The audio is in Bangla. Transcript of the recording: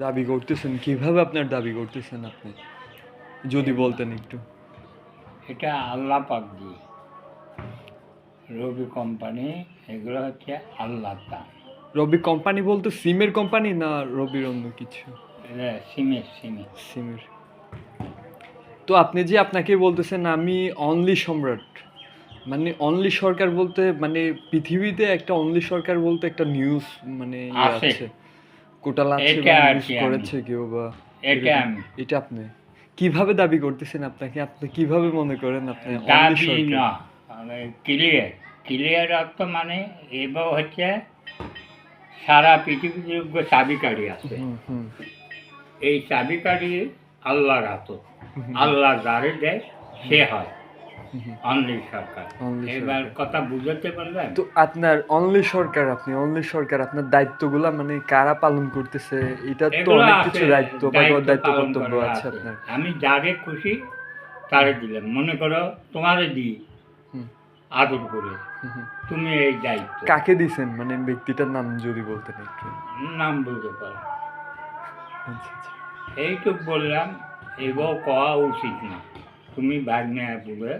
দাবি করতেছেন কিভাবে আপনার দাবি করতেছেন আপনি যদি বলতেন একটু। এটা আল্লাহ পাক দিয়ে রবি কোম্পানি, এগুলো হচ্ছে আল্লাহ দান। রবি কোম্পানি বলতে সিমের কোম্পানি না রবির অন্য কিছু? এটা সিমের। সিমের। তো আপনি যে আপনাকে বলতেছেন আমি অনলি সম্রাট, মানে অনলি সরকার বলতে মানে পৃথিবীতে একটা অনলি সরকার বলতে একটা নিউজ মানে ইয়ে আছে। আছে, কোটাল আছে এটা বা আর নিউজ কি আমি। করেছে কেউ বা এটা এরকম। আমি। এটা আপনি কিভাবে দাবি করতেছেন? আপনাকে আপনি কিভাবে মনে করেন আপনি অনলি দাবি সরকার? না, ক্লিয়ার অর্থ মানে এবার হচ্ছে সারা পৃথিবীর যোগ্য চাবিকাঠি আছে। হুম হুম এই চাবিকাঠি আল্লাহর হাত। হুম আল্লাহ যারে দেয় সে হয় হুম অনলি সরকার। অনলি এবার সরকার। কথা বুঝতে পারলেন? তো আপনার অনলি সরকার, আপনি অনলি সরকার, আপনার দায়িত্বগুলা মানে কারা পালন করতেছে? এটা তো এগুলো অনেক আছে, কিছু দায়িত্ব বা দায়িত্ব দায়িত্ব পালন কর্তব্য করার আছে আছে। আপনার। আমি যারে খুশি তারে দিলাম। মনে করো তোমারে দিই হুম আদর করে, হুম হুম। তুমি এই দায়িত্ব। কাকে দিছেন মানে ব্যক্তিটার নাম যদি বলতেন একটু। নাম বলতে পারো। আচ্ছা আচ্ছা। এইটুক বললাম, এগো কওয়া উচিত না। তুমি ভাগ্নে বলে